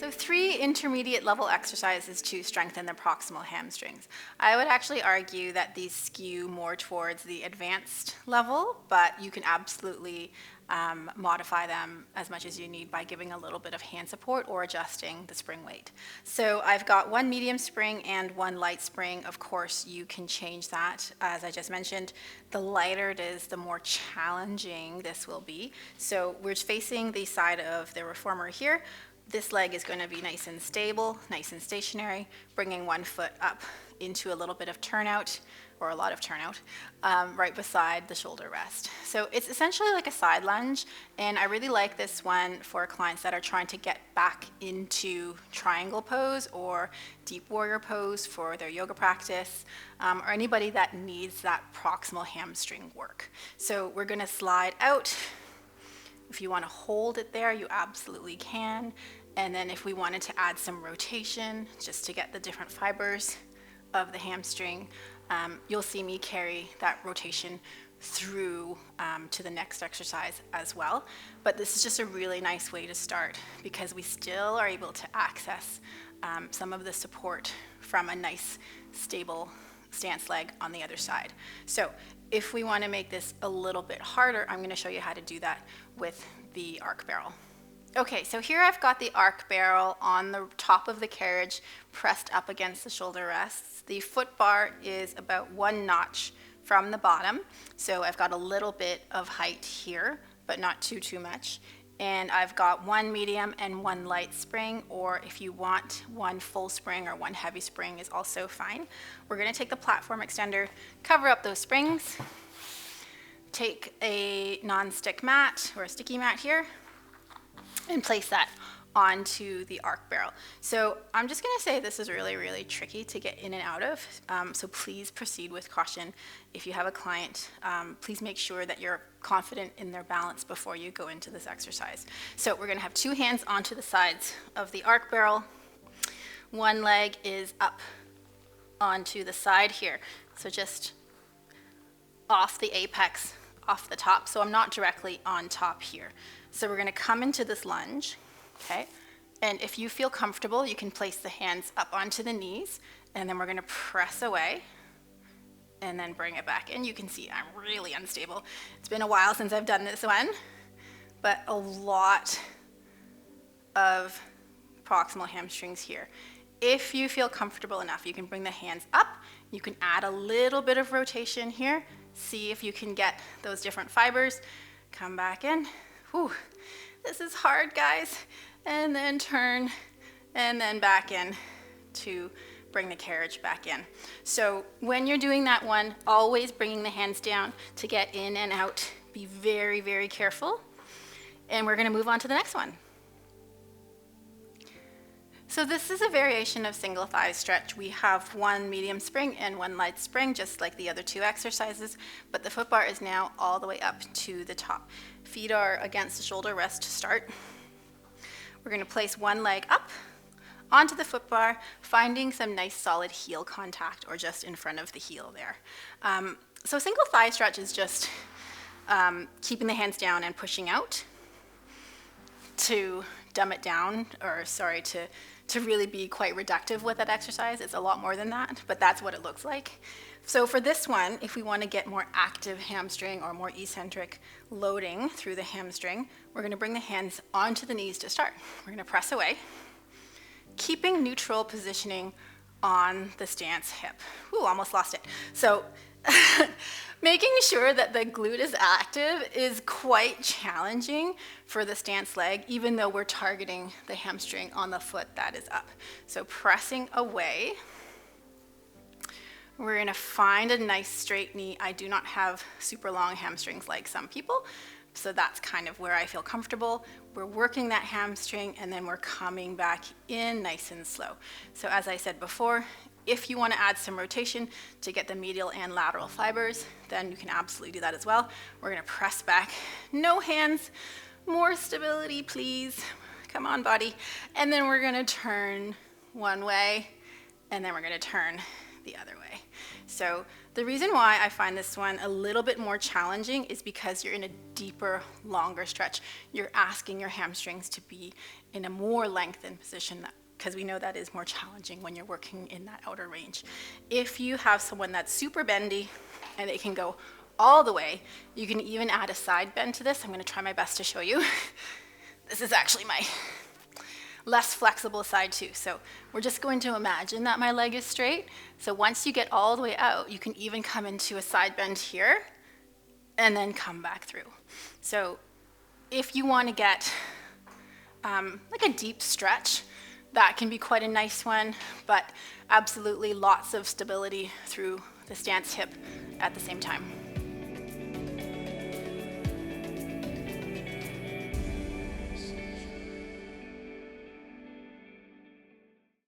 So 3 intermediate level exercises to strengthen the proximal hamstrings. I would actually argue that these skew more towards the advanced level, but you can absolutely modify them as much as you need by giving a little bit of hand support or adjusting the spring weight. So I've got 1 medium spring and 1 light spring. Of course, you can change that. As I just mentioned, the lighter it is, the more challenging this will be. So we're facing the side of the Reformer here. This leg is going to be nice and stable, nice and stationary, bringing one foot up into a little bit of turnout, or a lot of turnout, right beside the shoulder rest. So it's essentially like a side lunge, and I really like this one for clients that are trying to get back into triangle pose or deep warrior pose for their yoga practice, or anybody that needs that proximal hamstring work. So we're going to slide out. If you want to hold it there, you absolutely can. And then if we wanted to add some rotation, just to get the different fibers of the hamstring, you'll see me carry that rotation through to the next exercise as well. But this is just a really nice way to start because we still are able to access some of the support from a nice, stable stance leg on the other side. So if we want to make this a little bit harder, I'm going to show you how to do that with the arc barrel. Okay, so here I've got the arc barrel on the top of the carriage pressed up against the shoulder rests. The foot bar is about 1 notch from the bottom, so I've got a little bit of height here, but not too much. And I've got 1 medium and 1 light spring, or if you want 1 full spring or 1 heavy spring is also fine. We're going to take the platform extender, cover up those springs, take a non-stick mat or a sticky mat here, and place that onto the arc barrel. So I'm just going to say this is really tricky to get in and out of, so please proceed with caution. If you have a client, please make sure that you're confident in their balance before you go into this exercise. So we're going to have 2 hands onto the sides of the arc barrel. 1 leg is up onto the side here, so just off the apex, off the top, so I'm not directly on top here. So we're going to come into this lunge. Okay, and if you feel comfortable, you can place the hands up onto the knees, and then we're going to press away and then bring it back in. You can see I'm really unstable. It's been a while since I've done this one, but a lot of proximal hamstrings here. If you feel comfortable enough, you can bring the hands up. You can add a little bit of rotation here. See if you can get those different fibers. Come back in. Whew. This is hard, guys. And then turn, and then back in to bring the carriage back in. So when you're doing that one, always bringing the hands down to get in and out. Be very careful. And we're going to move on to the next one. So this is a variation of single thigh stretch. We have 1 medium spring and 1 light spring, just like the other 2 exercises, but the foot bar is now all the way up to the top. Feet are against the shoulder rest to start. We're going to place 1 leg up onto the foot bar, finding some nice solid heel contact or just in front of the heel there. So single thigh stretch is just keeping the hands down and pushing out to dumb it down, or sorry, to really be quite reductive with that exercise. It's a lot more than that, but that's what it looks like. So for this one, if we want to get more active hamstring or more eccentric loading through the hamstring, we're going to bring the hands onto the knees to start. We're going to press away, keeping neutral positioning on the stance hip. Ooh, almost lost it. So making sure that the glute is active is quite challenging for the stance leg, even though we're targeting the hamstring on the foot that is up. So pressing away. We're going to find a nice straight knee. I do not have super long hamstrings like some people, so that's kind of where I feel comfortable. We're working that hamstring, and then we're coming back in nice and slow. So as I said before, if you want to add some rotation to get the medial and lateral fibers, then you can absolutely do that as well. We're going to press back. No hands. More stability, please. Come on, body. And then we're going to turn one way, and then we're going to turn the other way. So the reason why I find this one a little bit more challenging is because you're in a deeper, longer stretch. You're asking your hamstrings to be in a more lengthened position, because we know that is more challenging when you're working in that outer range. If you have someone that's super bendy and they can go all the way, you can even add a side bend to this. I'm going to try my best to show you. This is actually my less flexible side too. So we're just going to imagine that my leg is straight. So once you get all the way out, you can even come into a side bend here and then come back through. So if you want to get like a deep stretch, that can be quite a nice one, but absolutely lots of stability through the stance hip at the same time.